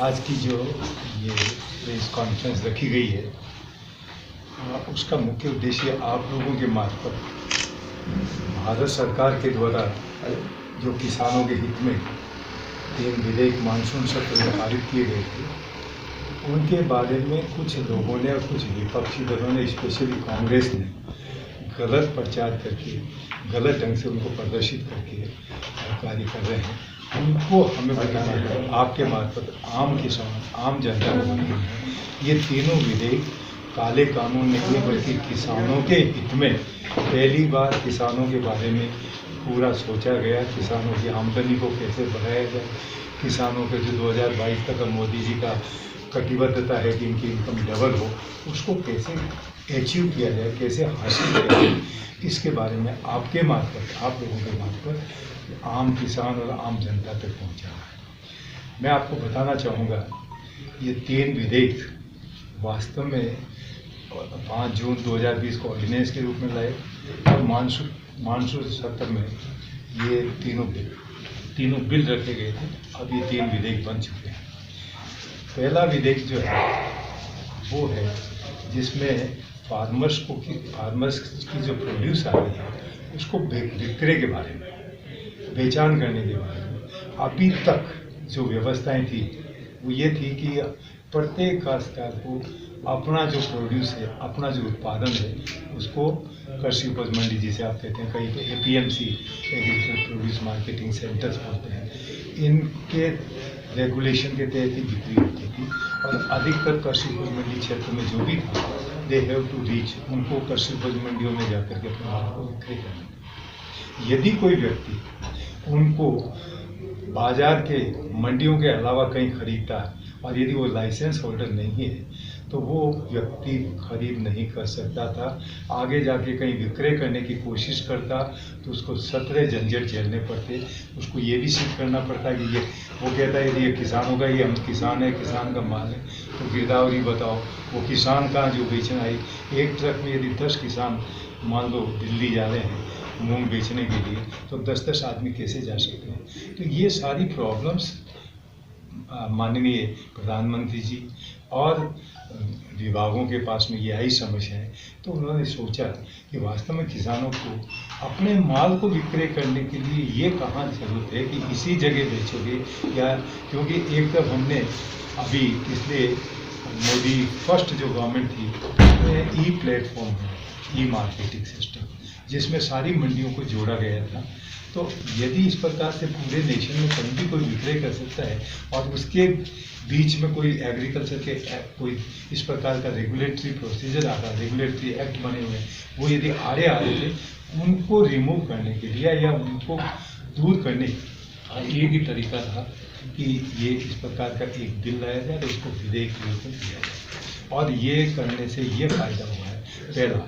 आज की जो ये प्रेस कॉन्फ्रेंस रखी गई है उसका मुख्य उद्देश्य आप लोगों के मार्फत भारत सरकार के द्वारा जो किसानों के हित में 3 विधेयक मानसून सत्र में पारित किए गए थे उनके बारे में कुछ लोगों ने और कुछ विपक्षी दलों ने, स्पेशली कांग्रेस ने गलत प्रचार करके, गलत ढंग से उनको प्रदर्शित करके कार्य कर रहे हैं। उनको हमें बताना है आपके मार्फत आम किसान, आम जनता को बताना है ये तीनों विधेयक काले कानून नहीं बल्कि किसानों के हित में पहली बार किसानों के बारे में पूरा सोचा गया। किसानों की आमदनी को कैसे बढ़ाया जाए, किसानों के जो 2022 तक मोदी जी का कटिबद्धता है कि इनकी इनकम डबल हो, उसको कैसे अचीव किया जाए, कैसे हासिल किया जाए, इसके बारे में आपके मार्फत, आप लोगों के मार्फत आम किसान और आम जनता तक पहुंचा है। मैं आपको बताना चाहूँगा ये 3 विधेयक वास्तव में 5 जून 2020 को ऑर्डिनेंस के रूप में लाए और मानसून सत्र में ये तीनों बिल रखे गए थे। अब ये 3 विधेयक बन चुके हैं। पहला विधेयक जो है वो है जिसमें फार्मर्स की जो प्रोड्यूस आ रही है उसको विक्रय के बारे में, पहचान करने के बारे में अभी तक जो व्यवस्थाएं थी वो ये थी कि प्रत्येक काश्तकार को अपना जो प्रोड्यूस है, अपना जो उत्पादन है उसको कृषि उपज मंडी जिसे आप कहते हैं, कहीं पे APMC agriculture produce marketing centres बोलते हैं, इनके रेगुलेशन के तहत ही बिक्री होती थी। और अधिकतर कृषि उपज मंडी क्षेत्र में जो भी था दे हैव टू रीच, उनको कृषि उपज मंडियों में जाकर के अपने माल को विक्रय करना। यदि कोई व्यक्ति उनको बाजार के मंडियों के अलावा कहीं खरीदता है और यदि वो लाइसेंस होल्डर नहीं है तो वो व्यक्ति खरीद नहीं कर सकता था। आगे जाके कहीं विक्रय करने की कोशिश करता तो उसको 17 झंझट झेलने पड़ते। उसको ये भी सिद्ध करना पड़ता कि ये, वो कहता है यदि ये किसानों का, ये हम किसान है, किसान का माल है, तो गिरदावरी बताओ वो किसान कहाँ जो बेचना है। एक ट्रक में यदि 10 किसान मान लो दिल्ली जा रहे हैं मूंग बेचने के लिए तो 10-10 आदमी कैसे जा सकते हैं। तो ये सारी प्रॉब्लम्स माननीय प्रधानमंत्री जी और विभागों के पास में ये आई समस्या है। तो उन्होंने सोचा कि वास्तव में किसानों को अपने माल को विक्रय करने के लिए ये कहाँ जरूरत है कि इसी जगह बेचोगे, या क्योंकि एक तरफ हमने अभी पिछले मोदी फर्स्ट जो गवर्नमेंट थी ई प्लेटफॉर्म है, ई मार्केटिंग सिस्टम, जिसमें सारी मंडियों को जोड़ा गया था। तो यदि इस प्रकार से पूरे नेशन में कहीं भी कोई विक्रय कर सकता है और उसके बीच में कोई एग्रीकल्चर के कोई इस प्रकार का रेगुलेटरी प्रोसीजर आ रहा, रेगुलेटरी एक्ट बने हुए, वो यदि आड़े आ रहे थे उनको रिमूव करने के लिए या उनको दूर करने का एक ही तरीका था कि ये इस प्रकार का एक बिल लाया जाए और उसको विधेयक के रूप में दिया जाए। और ये करने से ये फायदा हुआ है, पहला,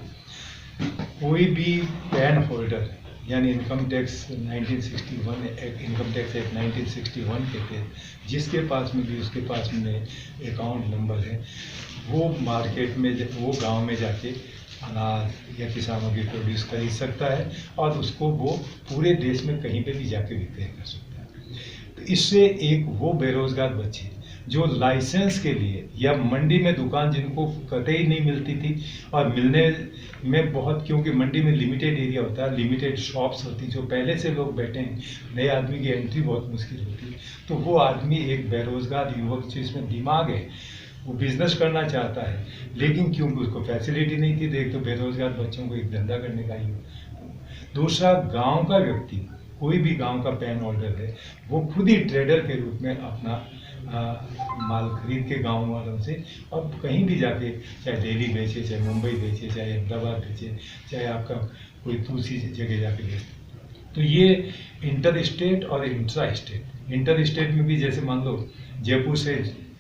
कोई भी पैन होल्डर यानी income tax 1961 income tax act 1961 के तहत जिसके पास में भी उसके पास में अकाउंट नंबर है वो मार्केट में, वो गांव में जाके अनाज या किसानों की प्रोड्यूस खरीद सकता है और उसको वो पूरे देश में कहीं पे भी जाके विक्रय कर सकता है। तो इससे एक वो बेरोजगार बच्चे जो लाइसेंस के लिए या मंडी में दुकान जिनको कतई नहीं मिलती थी और मिलने में बहुत, क्योंकि मंडी में लिमिटेड एरिया होता है, लिमिटेड शॉप्स होती, जो पहले से लोग बैठे हैं, नए आदमी की एंट्री बहुत मुश्किल होती है। तो वो आदमी एक बेरोजगार युवक जिसमें दिमाग है वो बिजनेस करना चाहता है, लेकिन क्योंकि उसको फैसिलिटी नहीं थी, देख तो बेरोजगार बच्चों को एक धंधा करने का ही। दूसरा, गाँव का व्यक्ति, कोई भी गांव का पैन होल्डर है वो खुद ही ट्रेडर के रूप में अपना माल खरीद के गांव वालों से अब कहीं भी जाके, चाहे दिल्ली बेचे, चाहे मुंबई बेचे, चाहे अहमदाबाद बेचे, चाहे आपका कोई दूसरी जगह जाके बेचे। तो ये इंटर स्टेट और इंट्रा स्टेट, इंटर स्टेट में भी जैसे मान लो जयपुर से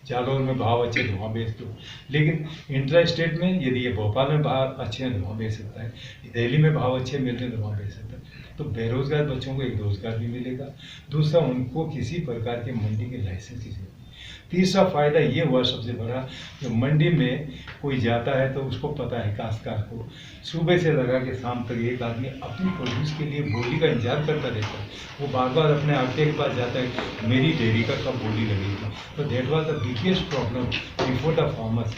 जालौर में भाव अच्छे तो वहाँ बेच दो, लेकिन इंट्रा स्टेट में यदि ये भोपाल में भाव अच्छे हैं तो वहाँ बेच सकता है, दिल्ली में भाव अच्छे मिलते हैं तो वहाँ बेच सकता है। तो बेरोजगार बच्चों को एक रोजगार भी मिलेगा। दूसरा, उनको किसी प्रकार के मंडी के लाइसेंस की जरूरत नहीं। तीसरा फायदा ये हुआ सबसे बड़ा, जो मंडी में कोई जाता है तो उसको पता है, काश्तकार को सुबह से लगा के शाम तक एक आदमी अपनी प्रोड्यूस के लिए बोली का इंतजार करता रहता है। वो बार बार अपने आटे के पास जाता है, मेरी डेयरी का कब बोली लगेगी। तो that was the biggest problem before the farmers.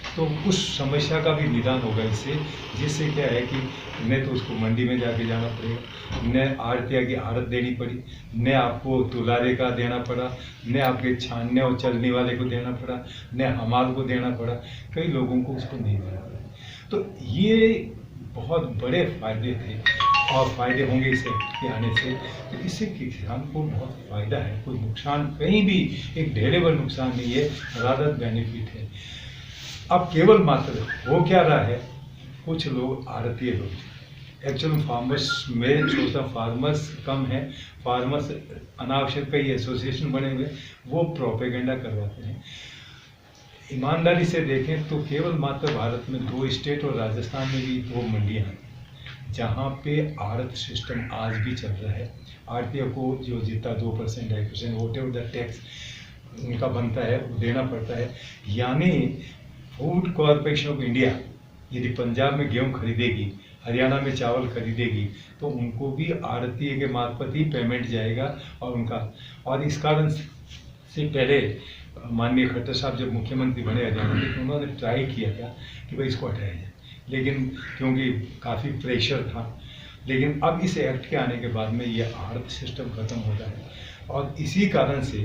तो उस समस्या का भी निदान होगा इससे, जिससे क्या है कि न तो उसको मंडी में जाके जाना पड़ेगा, न आड़तिया की आड़त देनी पड़ी, न आपको तुलारे का देना पड़ा, न आपके छानने और चलने वाले को देना पड़ा, न हमाल को देना पड़ा, कई लोगों को उसको नहीं देना पड़ा। तो ये बहुत बड़े फायदे थे और फायदे होंगे इस एक्ट के आने से। तो इससे किसान को बहुत फायदा है, कोई नुकसान कहीं भी एक ढेरेबल नुकसान नहीं है, रादर बेनिफिट है। अब केवल मात्र हो क्या रहा है, कुछ लोग आड़तिए लोग, एक्चुअल फार्मर्स में सोचता फार्मर्स कम है, फार्मर्स अनावश्यक कई एसोसिएशन बने हुए, वो प्रोपेगेंडा करवाते हैं। ईमानदारी से देखें तो केवल मात्र भारत में 2 स्टेट और राजस्थान में भी 2 मंडियाँ हैं जहाँ पे आड़त सिस्टम आज भी चल रहा है। आड़तियों को जो जितना 2% 2.5% वोट एवर द टैक्स उनका बनता है वो देना पड़ता है। यानी फूड कॉरपोरेशन ऑफ इंडिया यदि पंजाब में गेहूं खरीदेगी, हरियाणा में चावल खरीदेगी, तो उनको भी आड़तिये के मार्फत ही पेमेंट जाएगा। और इस कारण से पहले माननीय खट्टर साहब जब मुख्यमंत्री बने हरियाणा में, तो उन्होंने ट्राई किया था कि भाई इसको हटाया जाए, लेकिन क्योंकि काफ़ी प्रेशर था। लेकिन अब इस एक्ट के आने के बाद में ये आड़त सिस्टम खत्म होता है और इसी कारण से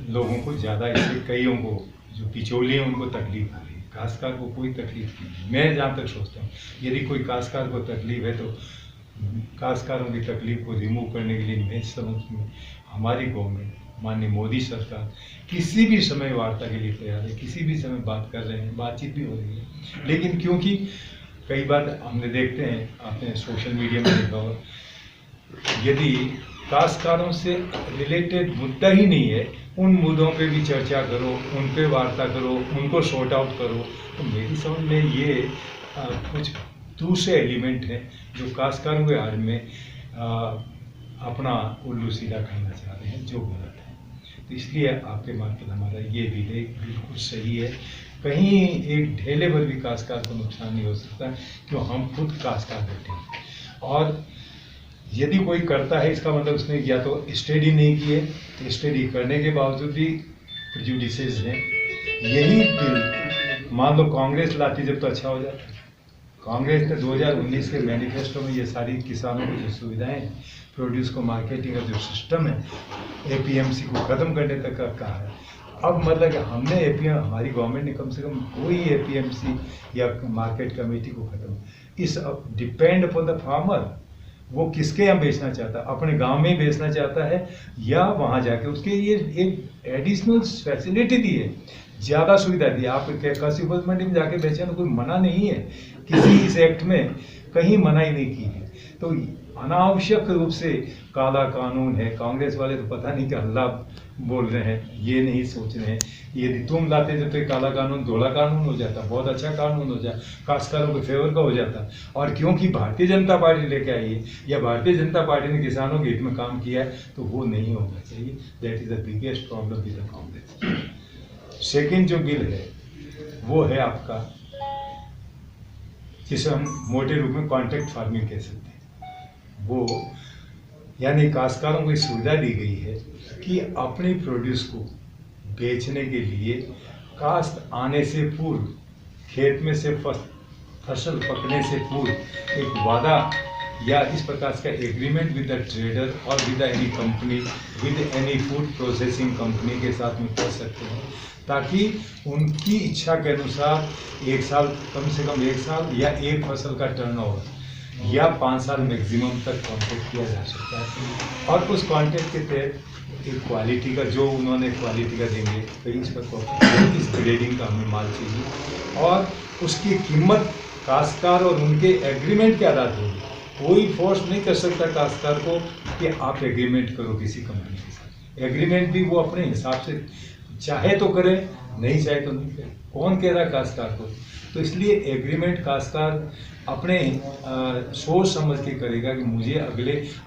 लोगों को ज़्यादा, इससे कईयों को जो बिचौलिए हैं उनको तकलीफ हो रही है, काश्तकार को कोई तकलीफ नहीं। मैं जहाँ तक सोचता हूँ यदि कोई काश्तकार को तकलीफ है तो काश्तकारों की तकलीफ को रिमूव करने के लिए मैं समझ हमारी गवर्नमेंट माननीय मोदी सरकार किसी भी समय वार्ता के लिए तैयार है, किसी भी समय बात कर रहे हैं, बातचीत भी हो रही है। लेकिन क्योंकि कई बार हमने देखते हैं, आपने सोशल मीडिया में देखा हो, यदि काश्तकारों से रिलेटेड मुद्दा ही नहीं है, उन मुद्दों पे भी चर्चा करो, उन पे वार्ता करो, उनको सॉर्ट आउट करो, तो मेरी समझ में ये कुछ दूसरे एलिमेंट हैं जो काश्तकारों के हाल में अपना उल्लू सीधा करना चाह रहे हैं, जो गलत है। तो इसलिए आपके मार्फत हमारा ये विधेयक बिल्कुल सही है। कहीं एक ढेले भर भी काश्तकार को नुकसान नहीं हो सकता, क्यों हम खुद काश्तकार बैठे हैं। और यदि कोई करता है इसका मतलब उसने या तो स्टडी नहीं की है, स्टडी करने के बावजूद भी प्रेजुडिसेस हैं। यही बिल मान लो कांग्रेस लाती जब तो अच्छा हो जाता। कांग्रेस ने 2019 के मैनिफेस्टो में ये सारी किसानों को जो सुविधाएं, प्रोड्यूस को मार्केटिंग का जो सिस्टम है, एपीएमसी को ख़त्म करने तक का कहा है। अब मतलब कि हमने हमारी गवर्नमेंट ने कम से कम कोई एपीएमसी या मार्केट कमेटी को ख़त्म, इस डिपेंड अपॉन द फार्मर, वो किसके यहाँ बेचना चाहता है, अपने गांव में ही बेचना चाहता है या वहाँ जाके उसके ये एक एडिशनल फैसिलिटी दी है, ज़्यादा सुविधा दी। आप कृषि उपज मंडी में जाके बेचने में कोई मना नहीं है, किसी इस एक्ट में कहीं मना ही नहीं की है। तो अनावश्यक रूप से काला कानून है, कांग्रेस वाले तो पता नहीं क्या हल्ला बोल रहे हैं, ये नहीं सोच रहे हैं यदि तुम लाते तो काला कानून धोला कानून हो जाता, बहुत अच्छा कानून हो जाता, काश्तकारों के फेवर का हो जाता। और क्योंकि भारतीय जनता पार्टी लेके आई है या भारतीय जनता पार्टी ने किसानों के हित में काम किया है, तो वो नहीं होना चाहिए। That is the biggest problem with the Congress. Second जो बिल है वो है आपका, जिसे हम मोटे रूप में कॉन्ट्रैक्ट फार्मिंग कह सकते हैं। वो यानी काश्तकारों को सुविधा दी गई है कि अपनी प्रोड्यूस को बेचने के लिए काश्त आने से पूर्व, खेत में से फसल पकने से पूर्व एक वादा या इस प्रकार का एग्रीमेंट विद द ट्रेडर और with any company, with any food processing company के साथ में कर सकते हैं, ताकि उनकी इच्छा के अनुसार एक साल, कम से कम 1 साल या एक फसल का टर्नओवर या 5 साल मैक्सिमम तक कॉन्ट्रैक्ट किया जा सकता है। और उस कॉन्ट्रैक्ट के तहत एक क्वालिटी का, जो उन्होंने क्वालिटी का देंगे, कहीं इस पर इस ग्रेडिंग का हमें माल चाहिए और उसकी कीमत काश्तकार और उनके एग्रीमेंट के आधार पर होगी। कोई फोर्स नहीं कर सकता काश्तकार को कि आप एग्रीमेंट करो किसी कंपनी के साथ। एग्रीमेंट भी वो अपने हिसाब से चाहे तो करे, नहीं चाहे तो नहीं करे। कौन कह रहा है काश्तकार को? तो इसलिए एग्रीमेंट काश्तकार अपने सोच समझ के करेगा कि मुझे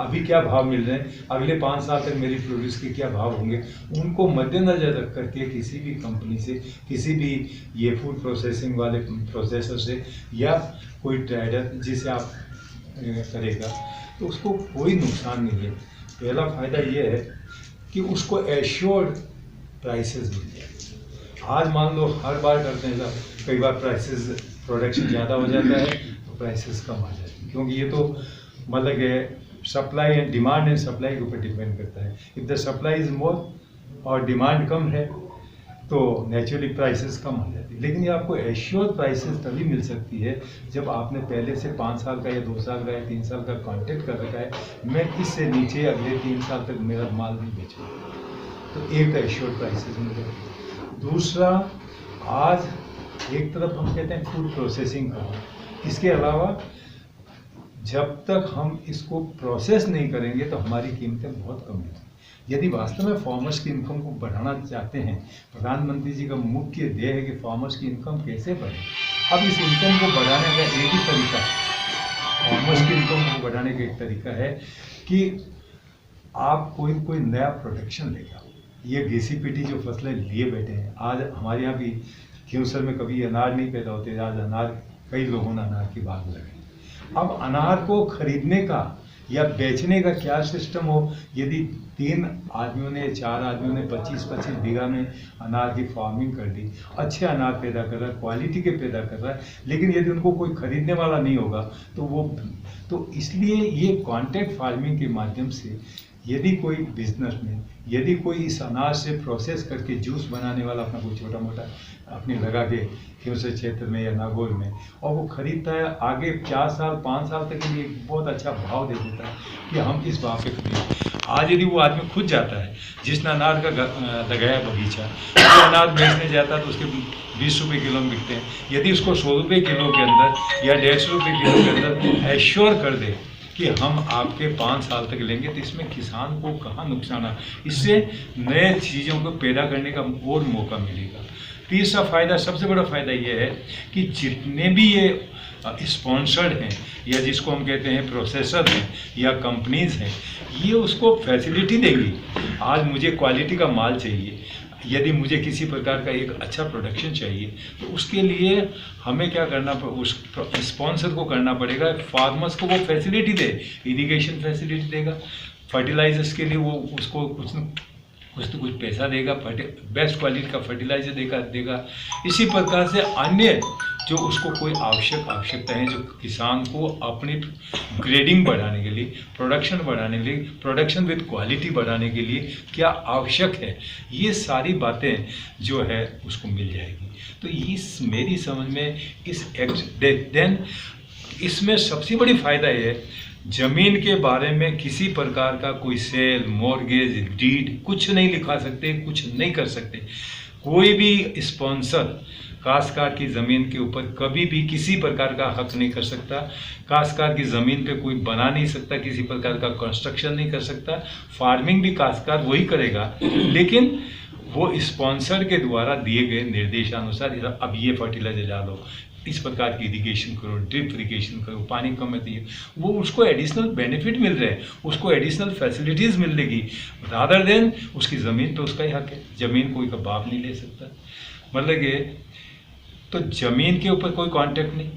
अभी क्या भाव मिल रहे हैं, अगले 5 साल तक मेरी प्रोड्यूस के क्या भाव होंगे, उनको मद्देनजर रख करके किसी भी कंपनी से, किसी भी ये फूड प्रोसेसिंग वाले प्रोसेसर से या कोई ट्रेडर जिसे आप करेगा तो उसको कोई नुकसान नहीं है। पहला फ़ायदा ये है कि उसको एश्योर्ड प्राइसेस मिल जाए। आज मान लो हर बार करते हैं साहब, कई बार प्राइसेस प्रोडक्शन ज़्यादा हो जाता है तो प्राइसेस कम आ जाते हैं, क्योंकि ये तो मतलब कि supply and demand and supply के ऊपर डिपेंड करता है। If the supply is more और डिमांड कम है तो नेचुरली प्राइसेस कम हो जाती है। लेकिन ये आपको एश्योर प्राइसेस तभी मिल सकती है जब आपने पहले से 5 साल का या 2 साल का या 3 साल का कॉन्ट्रैक्ट कर रखा है, मैं इससे नीचे अगले 3 साल तक मेरा माल नहीं बेचूंगा। तो एक तो एश्योर प्राइसेस मिल जाती। दूसरा, आज एक तरफ हम कहते हैं फूड प्रोसेसिंग का, इसके अलावा जब तक हम इसको प्रोसेस नहीं करेंगे तो हमारी कीमतें बहुत कम हैं। यदि वास्तव में फार्मर्स की इनकम को बढ़ाना चाहते हैं, प्रधानमंत्री जी का मुख्य ध्येय है कि फार्मर्स की इनकम कैसे बढ़े। अब इस इनकम को बढ़ाने का एक ही तरीका है, फार्मर्स की इनकम को बढ़ाने का एक तरीका है कि आप कोई नया प्रोडक्शन लेकर आओ। ये घिसी-पिटी जो फसलें लिए बैठे हैं, आज हमारे यहाँ भी खींवसर में कभी अनार नहीं पैदा होते, आज अनार कई लोगों ने अनार की बाग लगाई। अब अनार को खरीदने का या बेचने का क्या सिस्टम हो। यदि 3 आदमियों ने 4 आदमियों ने 25-25 बीघा में अनार की फार्मिंग कर दी, अच्छे अनार पैदा कर रहा है, क्वालिटी के पैदा कर रहा है, लेकिन यदि उनको कोई खरीदने वाला नहीं होगा तो इसलिए ये कॉन्ट्रैक्ट फार्मिंग के माध्यम से यदि कोई बिजनेसमैन, यदि कोई इस अनार से प्रोसेस करके जूस बनाने वाला अपना कोई छोटा मोटा अपने लगा के खींवसर क्षेत्र में या नागौर में, और वो खरीदता है, आगे 4 साल 5 साल तक के लिए बहुत अच्छा भाव दे देता है कि हम इस भाव पे खरीदें। आज यदि वो आदमी खुद जाता है, जिसने अनार का लगाया बगीचा, वो अनार बेचने जाता है तो उसके 20 रुपये किलो में बिकते हैं। यदि उसको 100 रुपये किलो के अंदर या 150 रुपये किलो के अंदर एश्योर कर दे कि हम आपके 5 साल तक लेंगे, तो इसमें किसान को कहाँ नुकसान है। इससे नए चीज़ों को पैदा करने का और मौका मिलेगा। तीसरा फ़ायदा, सबसे बड़ा फ़ायदा ये है कि जितने भी ये स्पॉन्सर्ड हैं या जिसको हम कहते हैं प्रोसेसर हैं या कंपनीज़ हैं, ये उसको फैसिलिटी देगी। आज मुझे क्वालिटी का माल चाहिए, यदि मुझे किसी प्रकार का एक अच्छा प्रोडक्शन चाहिए तो उसके लिए हमें क्या करना, उस स्पॉन्सर को करना पड़ेगा, फार्मर्स को वो फैसिलिटी दे, इरिगेशन फैसिलिटी देगा, फर्टिलाइजर्स के लिए वो उसको कुछ पैसा देगा, बेस्ट क्वालिटी का फर्टिलाइजर देगा। इसी प्रकार से अन्य जो उसको कोई आवश्यकता है, जो किसान को अपनी ग्रेडिंग बढ़ाने के लिए, प्रोडक्शन बढ़ाने के लिए, प्रोडक्शन विद क्वालिटी बढ़ाने के लिए क्या आवश्यक है, ये सारी बातें जो है उसको मिल जाएगी। तो इस मेरी समझ में देन इसमें सबसे बड़ी फ़ायदा ये है, ज़मीन के बारे में किसी प्रकार का कोई सेल, मॉर्गेज, डीड कुछ नहीं लिखा सकते, कुछ नहीं कर सकते। कोई भी स्पॉन्सर काश्तकार की ज़मीन के ऊपर कभी भी किसी प्रकार का हक नहीं कर सकता। काश्तकार की ज़मीन पे कोई बना नहीं सकता, किसी प्रकार का कंस्ट्रक्शन नहीं कर सकता। फार्मिंग भी काश्तकार वही करेगा, लेकिन वो स्पॉन्सर के द्वारा दिए गए निर्देशानुसार, अब ये फर्टिलाइजर डालो, इस प्रकार की इरिगेशन करो, ड्रिप इरिगेशन करो, पानी कम है, वो उसको एडिशनल बेनिफिट मिल रहे हैं, उसको एडिशनल फैसिलिटीज़ मिल लेगी, रादर देन उसकी ज़मीन पे उसका ही हक है। ज़मीन कोई का बाप नहीं ले सकता, मतलब ये तो ज़मीन के ऊपर कोई कॉन्ट्रैक्ट नहीं।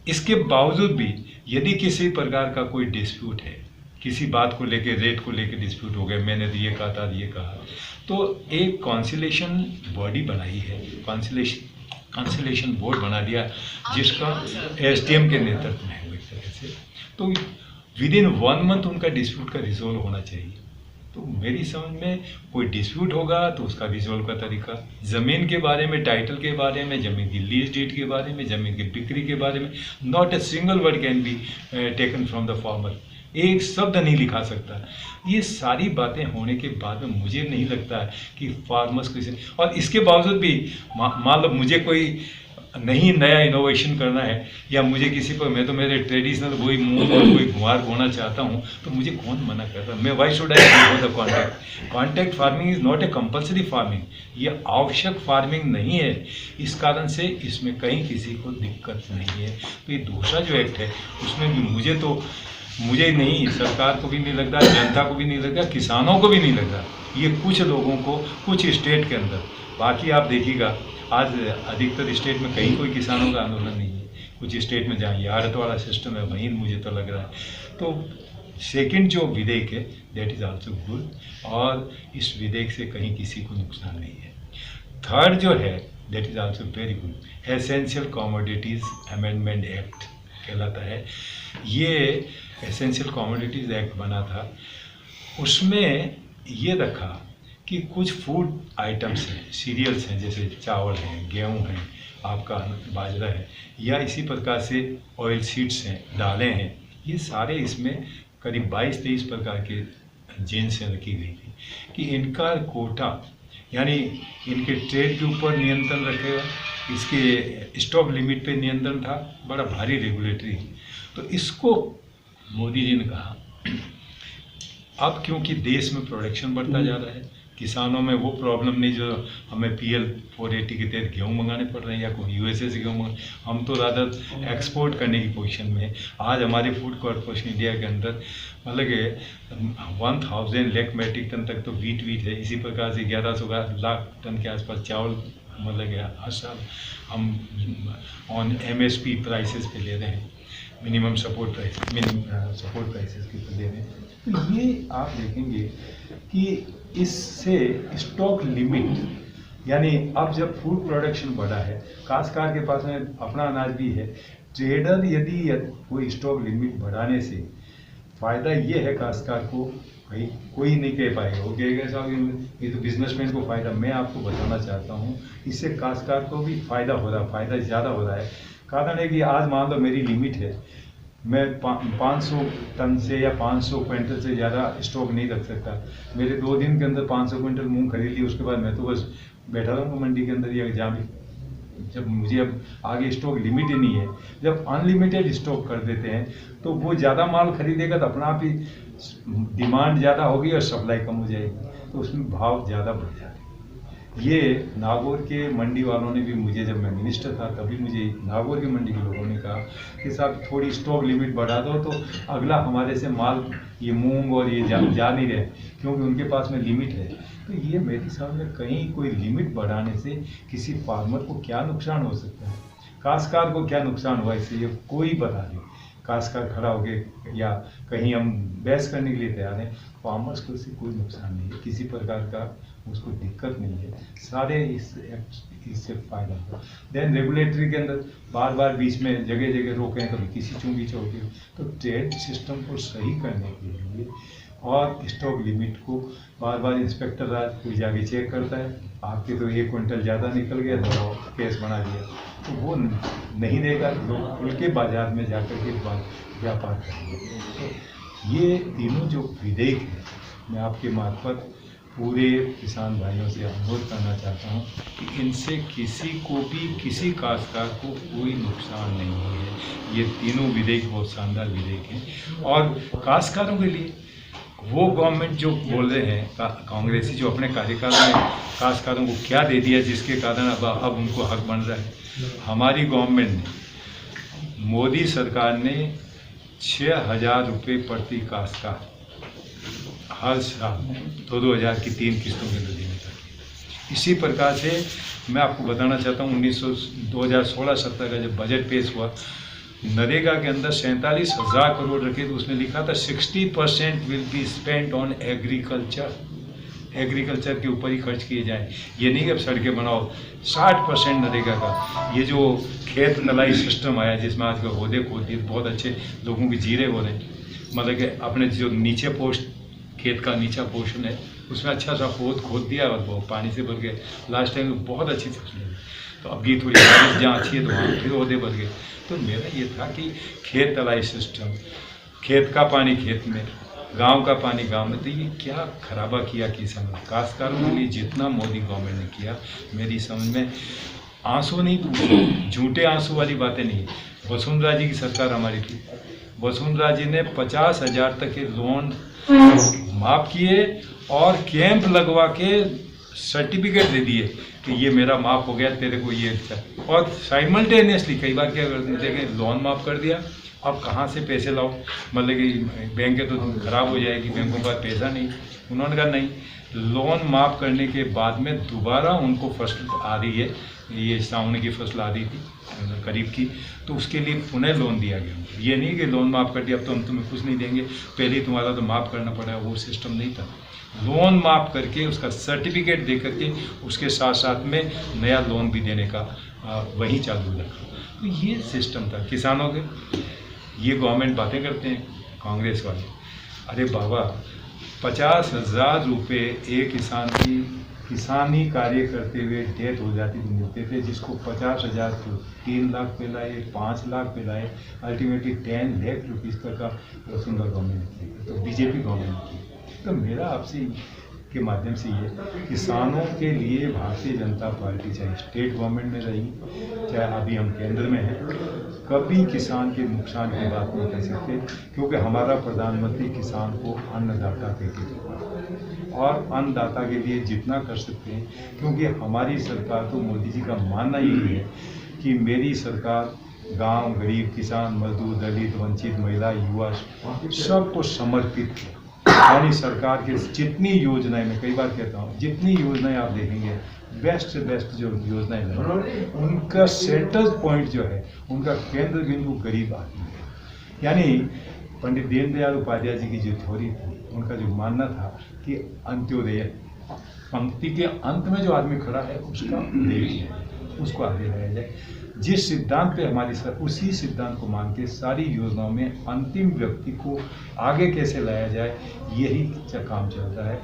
इसके बावजूद भी यदि किसी प्रकार का कोई डिस्प्यूट है, किसी बात को लेके, रेट को लेके डिस्प्यूट हो गया, मैंने तो ये कहा था, ये कहा, तो एक कॉन्सिलेशन बॉडी बनाई है, कॉन्सिलेशन बोर्ड बना दिया, जिसका SDM के नेतृत्व में है। एक तरह से तो विदिन 1 मंथ उनका डिस्प्यूट का रिजोल्व होना चाहिए। तो मेरी समझ में कोई डिस्प्यूट होगा तो उसका रिजोल्व का तरीका, ज़मीन के बारे में, टाइटल के बारे में, ज़मीन की लीज डीड के बारे में, ज़मीन की बिक्री के बारे में, not a single word can be taken from the farmer, एक शब्द नहीं लिखा सकता। ये सारी बातें होने के बाद में मुझे नहीं लगता है कि फार्मर्स को, और इसके बावजूद भी मान लो मुझे कोई नहीं नया इनोवेशन करना है या मुझे किसी पर, मैं तो मेरे ट्रेडिशनल वही मूंग और कोई गुआर बोना चाहता हूँ, तो मुझे कौन मना कर रहा है? मैं why should I go the contact farming is not a compulsory farming, ये आवश्यक फार्मिंग नहीं है। इस कारण से इसमें कहीं किसी को दिक्कत नहीं है। तो ये दूसरा जो एक्ट है उसमें भी मुझे नहीं, सरकार को भी नहीं लग रहा, जनता को भी नहीं लग रहा, किसानों को भी नहीं लग रहा, ये कुछ लोगों को कुछ स्टेट के अंदर, बाकी आप देखिएगा आज अधिकतर स्टेट में कहीं कोई किसानों का आंदोलन नहीं है। कुछ स्टेट में जहाँ आड़त वाला सिस्टम है वहीं मुझे तो लग रहा है। तो सेकंड जो विधेयक है दैट इज़ आल्सो गुड, और इस विधेयक से कहीं किसी को नुकसान नहीं है। थर्ड जो है that is also very good, essential commodities amendment act कहलाता है। ये एसेंशियल कमोडिटीज़ एक्ट बना था, उसमें ये रखा कि कुछ फूड आइटम्स हैं, सीरियल्स हैं, जैसे चावल हैं, गेहूं हैं, आपका बाजरा है, या इसी प्रकार से ऑयल सीड्स हैं, दालें हैं, ये सारे इसमें करीब 22-23 प्रकार के जिन्सें रखी गई थी कि इनका कोटा, यानी इनके ट्रेड के ऊपर नियंत्रण रखेगा, इसके स्टॉक लिमिट पे नियंत्रण था, बड़ा भारी रेगुलेटरी। तो इसको मोदी जी ने कहा अब क्योंकि देश में प्रोडक्शन बढ़ता जा रहा है, किसानों में वो प्रॉब्लम नहीं जो हमें PL 480 के तहत गेहूँ मंगाने पड़ रहे हैं या कोई USA से गेहूँ हम तो ज़्यादा एक्सपोर्ट करने की पोजीशन में। आज हमारे फूड कॉर्पोरेशन इंडिया के अंदर मतलब कि 1000 लाख मैट्रिक टन तक तो वीट है, इसी प्रकार से 1100 लाख टन के आसपास चावल मतलब कि हर साल हम ऑन MSP प्राइसेस पे ले रहे हैं, मिनिमम सपोर्ट प्राइसेस के ऊपर ले रहे हैं। तो ये आप देखेंगे कि इससे स्टॉक लिमिट, यानी अब जब फूड प्रोडक्शन बढ़ा है, काश्तकार के पास में अपना अनाज भी है, ट्रेडर यदि कोई स्टॉक लिमिट बढ़ाने से फ़ायदा ये है काश्तकार को, भाई कोई नहीं कह पाएगा, वो कहेगा साहब ये तो बिजनेसमैन को फ़ायदा। मैं आपको बताना चाहता हूँ इससे काश्तकार को भी फ़ायदा हो रहा है, फ़ायदा ज़्यादा हो रहा है। कारण है कि आज मान लो मेरी लिमिट है, मैं 500 टन से या 500 क्विंटल से ज़्यादा स्टॉक नहीं रख सकता। मेरे 2 दिन के अंदर 500 क्विंटल मूंग खरीद ली, उसके बाद मैं तो बस बैठा रहूँगा मंडी के अंदर या जहाँ भी। जब मुझे अब आगे स्टॉक लिमिट ही नहीं है, जब अनलिमिटेड स्टॉक कर देते हैं तो वो ज़्यादा माल खरीदेगा तो अपना आप ही डिमांड ज़्यादा होगी और सप्लाई कम हो जाएगी, तो उसमें भाव ज़्यादा बढ़ जाते हैं। ये नागौर के मंडी वालों ने भी मुझे, जब मैं मिनिस्टर था तभी मुझे नागौर के मंडी के लोगों ने कहा कि साहब थोड़ी स्टॉक लिमिट बढ़ा दो तो अगला हमारे से माल ये मूंग और ये जा नहीं रहे, क्योंकि उनके पास में लिमिट है। तो ये मेरे सामने कहीं कोई लिमिट बढ़ाने से किसी फार्मर को क्या नुकसान हो सकता है, काश्तकार को क्या नुकसान हुआ इससे, ये कोई बता दे। काश्तकार खड़ा हो गए या कहीं हम बहस करने के लिए तैयार हैं, फार्मर्स को इससे कोई नुकसान नहीं है, किसी प्रकार का उसको दिक्कत नहीं है, सारे इससे फायदा होगा। देन रेगुलेटरी के अंदर बार बार बीच में जगह जगह रोकें, कभी किसी चुंगी चौकी, तो ट्रेड सिस्टम को सही करने के लिए और स्टॉक लिमिट को बार बार इंस्पेक्टर राज कोई जाके चेक करता है, आपके तो 1 क्विंटल ज़्यादा निकल गया तो केस बना दिया, तो वो नहीं देगा, लोग खुल के बाजार में जाकर के व्यापार करेंगे। तो ये तीनों जो विधेयक हैं, मैं आपके मार्फत पूरे किसान भाइयों से अनुरोध करना चाहता हूँ कि इनसे किसी को भी, किसी काश्तकार को कोई नुकसान नहीं है। ये तीनों विधेयक बहुत शानदार विधेयक हैं और काश्तकारों के लिए वो गवर्नमेंट जो बोल रहे हैं कांग्रेसी, जो अपने कार्यकाल में काश्तकारों को क्या दे दिया जिसके कारण अब उनको हक बन रहा है। हमारी गवर्नमेंट ने, मोदी सरकार ने 6,000 रुपये प्रति काश्तकार हर साल 2-2 हज़ार की 3 किस्तों के अंदर देने का। इसी प्रकार से मैं आपको बताना चाहता हूँ 2016-17 का जब बजट पेश हुआ, नरेगा के अंदर 47,000 करोड़ रखे, तो उसमें लिखा था 60% will be spent on agriculture, agriculture के ऊपर ही खर्च किए जाएं। ये नहीं कि अब सड़कें बनाओ, 60% नरेगा का। ये जो खेत नलाई सिस्टम आया जिसमें आज का ओहदे खोद दिए, बहुत अच्छे लोगों के जीरे हो रहे हैं, मतलब कि अपने जो नीचे पोस्ट, खेत का नीचा पोर्शन है उसमें अच्छा सा खोद दिया और वो पानी से भर गए। लास्ट टाइम बहुत अच्छी फसलें हुई, तो अभी थोड़ी बारिश जहाँ अच्छी है तो वहाँ फिर ओहदे भर गए। तो मेरा ये था कि खेत तलाई सिस्टम, खेत का पानी खेत में, गांव का पानी गांव में, तो ये क्या खराबा किया किसान काश्तकारों के लिए। जितना मोदी गवर्नमेंट ने किया मेरी समझ में आंसू नहीं पूछे, झूठे आंसू वाली बातें नहीं। वसुंधरा जी की सरकार हमारी थी, वसुंधरा जी ने 50,000 तक के लोन माफ किए और कैंप लगवा के सर्टिफिकेट दे दिए कि ये मेरा माफ हो गया, तेरे को ये अच्छा। और साइमल्टेनियसली कई बार क्या करते देखें, लोन माफ कर दिया, अब कहाँ से पैसे लाओ, मतलब कि बैंक तो खराब हो जाएगी, बैंकों के पास पैसा नहीं। उन्होंने कहा नहीं, लोन माफ करने के बाद में दोबारा उनको फसल आ रही है, ये सावने की फसल आ रही थी करीब की, तो उसके लिए पुनः लोन दिया गया। ये नहीं कि लोन माफ़ कर दिया अब तो हम तुम्हें कुछ नहीं देंगे, पहले ही तुम्हारा तो माफ़ करना पड़ा, वो सिस्टम नहीं था। लोन माफ़ करके उसका सर्टिफिकेट दे करके उसके साथ साथ में नया लोन भी देने का वही चालू रखा। तो ये सिस्टम था किसानों के। ये गवर्नमेंट बातें करते हैं कांग्रेस वाले, अरे बाबा 50,000 रुपये एक किसान की किसानी कार्य करते हुए डेथ हो जाती थी, मिलते थे, जिसको 50,000 को 3 लाख पे लाए, 5 लाख पे लाए, अल्टीमेटली 10 लाख रुपीज़ तक का वसुंधरा गवर्नमेंट थी, तो बीजेपी गवर्नमेंट थी। तो मेरा आपसे के माध्यम से ये किसानों के लिए भारतीय जनता पार्टी चाहे स्टेट गवर्नमेंट में रही, चाहे अभी हम केंद्र में हैं, कभी किसान के नुकसान की बात नहीं कर सकते, क्योंकि हमारा प्रधानमंत्री किसान को अन्नदाता कहते थे और अन्नदाता के लिए जितना कर सकते हैं, क्योंकि हमारी सरकार तो मोदी जी का मानना यही है कि मेरी सरकार गांव, गरीब, किसान, मजदूर, दलित, वंचित, महिला, युवा सबको समर्पित है। यानी सरकार के जितनी योजनाएं, मैं कई बार कहता हूँ, जितनी योजनाएं आप देखेंगे बेस्ट से बेस्ट जो योजनाएं हैं, उनका सेंटर पॉइंट जो है, उनका केंद्र बिंदु गरीब आदमी है। यानी पंडित दीनदयाल उपाध्याय जी की जो थ्योरी थी, उनका जो मानना था कि अंत्योदय, पंक्ति के अंत में जो आदमी खड़ा है उसका उदय है, उसको आगे लाया जाए। जिस सिद्धांत पे हमारी उसी सिद्धांत को मान के सारी योजनाओं में अंतिम व्यक्ति को आगे कैसे लाया जाए, यही काम चलता है।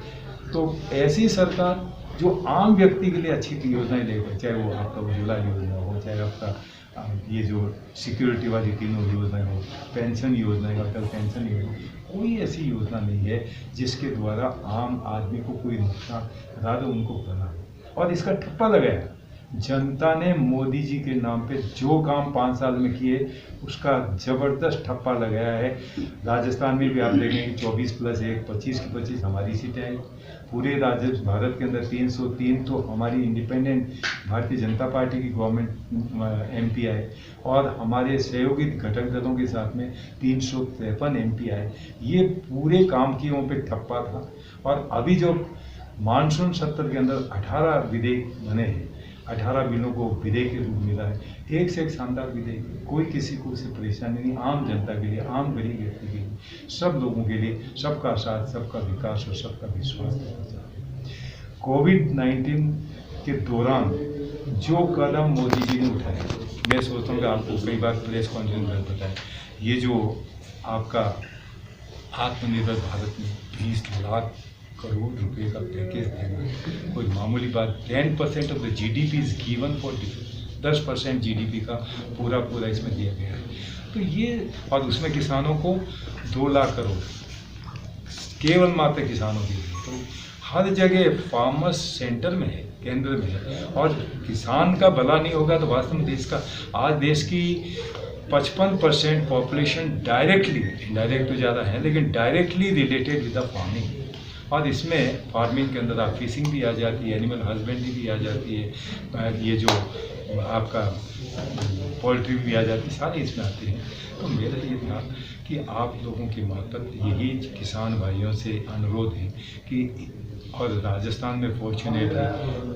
तो ऐसी सरकार जो आम व्यक्ति के लिए अच्छी योजनाएं लेकर, चाहे वो आपका उज्ज्वला योजना हो, चाहे आपका ये जो सिक्योरिटी वाली तीनों योजनाएं हो, पेंशन योजना है, अटल पेंशन योजना, कोई ऐसी योजना नहीं है जिसके द्वारा आम आदमी को कोई नुकसान, rather उनको भला। और इसका ठप्पा लगाया जनता ने मोदी जी के नाम पे, जो काम 5 साल में किए उसका जबरदस्त ठप्पा लगाया है। राजस्थान में भी आप देखेंगे 24+1 25 की 25 हमारी सीटें आई। पूरे भारत के अंदर 303 तो हमारी इंडिपेंडेंट भारतीय जनता पार्टी की गवर्नमेंट MP आए, और हमारे सहयोगी घटक दलों के साथ में 353 MP आए। ये पूरे काम कियों पे ठप्पा था। और अभी जो मानसून सत्र के अंदर 18 विधेयक बने हैं, 18 बिलों को विधेयक के रूप मिला है, एक से एक शानदार विधेयक, कोई किसी को उससे परेशानी नहीं, आम जनता के लिए, आम गरीब व्यक्ति के लिए, सब लोगों के लिए, सबका साथ, सबका विकास और सबका विश्वास करना चाहिए। कोविड-19 के दौरान जो कदम मोदी जी ने उठाए, मैं सोचता हूँ कि आपको कई बार प्रेस कॉन्फ्रेंस में बताया, ये जो आपका आत्मनिर्भर भारत में 20 लाख करोड़ रुपए का पैकेज देना कोई मामूली बात। 10% of the GDP is given for defence, 10% GDP का पूरा इसमें दिया गया है। तो ये, और उसमें किसानों को 2 लाख करोड़ केवल मात्र किसानों के लिए। तो हर जगह फार्मर्स सेंटर में है, केंद्र में है, और किसान का भला नहीं होगा तो वास्तव में देश का, आज देश की 55% पॉपुलेशन डायरेक्टली, इनडायरेक्ट तो ज़्यादा है, लेकिन directly related with the farming. और इसमें फार्मिंग के अंदर आप फिशिंग भी आ जाती है, एनिमल हस्बेंड्री भी आ जाती है, ये जो आपका पोल्ट्री भी आ जाती है, सारे इसमें आते हैं। तो मेरा ये था कि आप लोगों की मार्फत यही किसान भाइयों से अनुरोध है कि, और राजस्थान में फॉर्चुनेट है,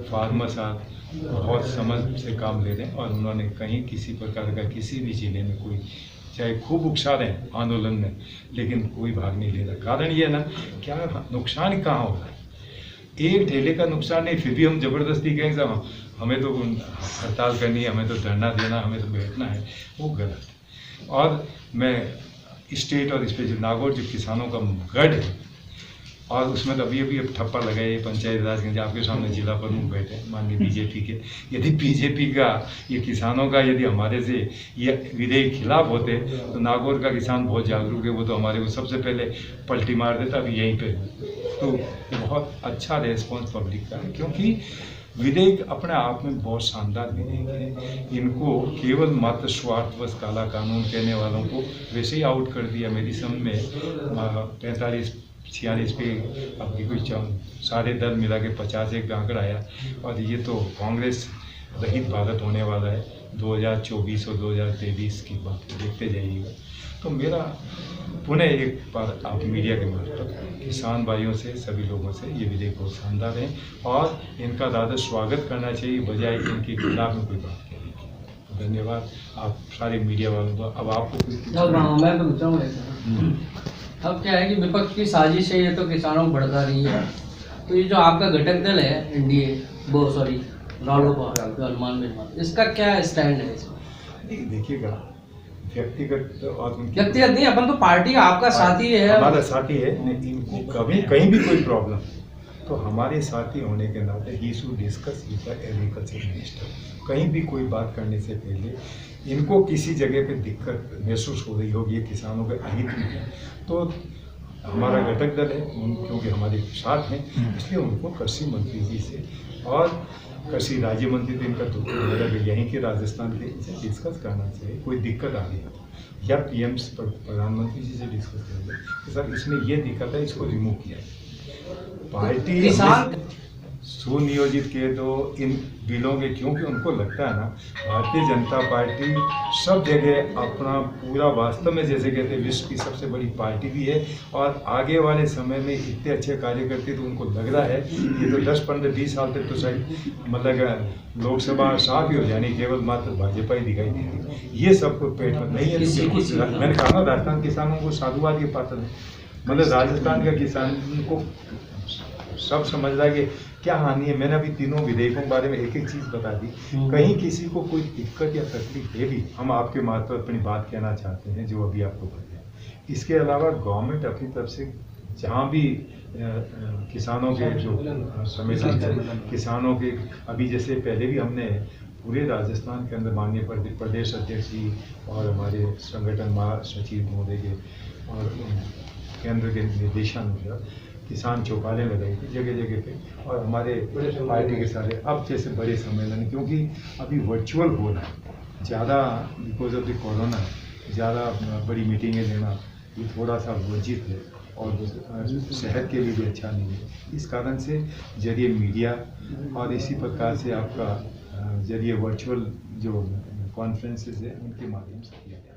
फार्मर्स आप बहुत समझ से काम ले रहे हैं, और उन्होंने कहीं किसी प्रकार का किसी भी जिले में कोई, चाहे खूब उकसा रहे हैं आंदोलन में, लेकिन कोई भाग नहीं ले रहा। कारण ये ना, क्या नुकसान कहाँ हो रहा है, एक ढेले का नुकसान नहीं, फिर भी हम जबरदस्ती कहेंगे साहब हमें तो हड़ताल करनी है, हमें तो धरना देना, हमें तो बैठना है, वो गलत है। और मैं स्टेट और स्पेशल नागौर जो किसानों का गढ़ है, और उसमें तो अभी अब ठप्पा लगा है पंचायत राज के, आपके सामने जिला प्रमुख बैठे माननीय बीजेपी के। यदि बीजेपी का, ये किसानों का, यदि हमारे से ये विधेयक खिलाफ होते तो नागौर का किसान बहुत जागरूक है, वो तो हमारे को सबसे पहले पलटी मार देता अभी यहीं पे। तो बहुत अच्छा रेस्पॉन्स पब्लिक का है, क्योंकि विधेयक अपने आप में बहुत शानदार विधेयक है। इनको केवल मात्र स्वार्थवश काला कानून कहने वालों को वैसे ही आउट कर दिया। मेरी समझ में 45-46 पे अभी कोई 10.5 दल मिला के 51 का आंकड़ा आया, और ये तो कांग्रेस रहित भारत होने वाला है 2024 और 2023 की बात देखते जाइएगा। तो मेरा पुनः एक बार आप मीडिया के मार्फत किसान भाइयों से, सभी लोगों से, ये विधेयक बहुत शानदार है और इनका ज़्यादा स्वागत करना चाहिए बजाय इनके खिलाफ में कोई बात कहने की। धन्यवाद आप सारे मीडिया वालों को। अब आपको मैं तो पूछ रहा हूँ, अब क्या है कि विपक्ष की साजिश है, ये तो किसानों को भड़का रही है। तो ये जो आपका घटक दल है एनडीए, रालोपा, हनुमान बिरमान, इसका क्या स्टैंड है इसमें? देखिएगा, व्यक्तिगत और व्यक्तिगत नहीं, अपन तो पार्टी आपका साथी है, हमारा साथी है। इनको कभी कहीं भी कोई प्रॉब्लम तो हमारे साथी होने के नाते he should discuss with the agriculture minister. कहीं भी कोई बात करने से पहले इनको किसी जगह पे दिक्कत महसूस हो रही होगी, ये किसानों के अहित में है, तो हमारा घटक दल है, क्योंकि हमारे साथ हैं, इसलिए उनको कृषि मंत्री जी से और कृषि राज्य मंत्री तो इनका तो यहीं के राजस्थान के से डिस्कस करना चाहिए। कोई दिक्कत आ गई या पीएम प्रधानमंत्री जी से डिस्कस करेंगे कि सर इसमें ये दिक्कत है, इसको रिमूव किया है। पार्टी सुनियोजित किए तो इन बिलों के, क्योंकि उनको लगता है ना भारतीय जनता पार्टी सब जगह अपना पूरा वास्तव में जैसे कहते हैं विश्व की सबसे बड़ी पार्टी भी है, और आगे वाले समय में इतने अच्छे कार्य करती, तो उनको लग रहा है ये तो 10, 15, 20 साल तक तो शायद मतलब लोकसभा साफ ही हो जानी, केवल मात्र भाजपा ही दिखाई देगी। ये सबको पेट में नहीं है। तो मैंने कहा ना राजस्थान किसानों को साधुवाद के पात्र है, मतलब राजस्थान का किसान को सब समझ रहा है कि क्या हानि है। मैंने अभी तीनों विधेयकों के बारे में एक एक चीज़ बता दी। कहीं किसी को कोई दिक्कत या तकलीफ है भी, हम आपके मार्फत अपनी बात कहना चाहते हैं जो अभी आपको बताया। इसके अलावा गवर्नमेंट अपनी तरफ से जहाँ भी किसानों के जो सम्मेलन, किसानों के अभी जैसे पहले भी हमने पूरे राजस्थान के अंदर माननीय प्रदेश अध्यक्ष जी और हमारे संगठन महासचिव महोदय के और केंद्र के निर्देशानुसार किसान चौपालें लगाई थी जगह जगह पे, और हमारे पार्टी के सारे अब जैसे बड़े सम्मेलन, क्योंकि अभी वर्चुअल हो रहा है ज़्यादा बिकॉज ऑफ द कोरोना, ज़्यादा बड़ी मीटिंगें लेना ये थोड़ा सा वर्जित है और सेहत के लिए भी अच्छा नहीं है। इस कारण से जरिए मीडिया और इसी प्रकार से आपका जरिए वर्चुअल जो कॉन्फ्रेंसेज है उनके माध्यम से किया जाए।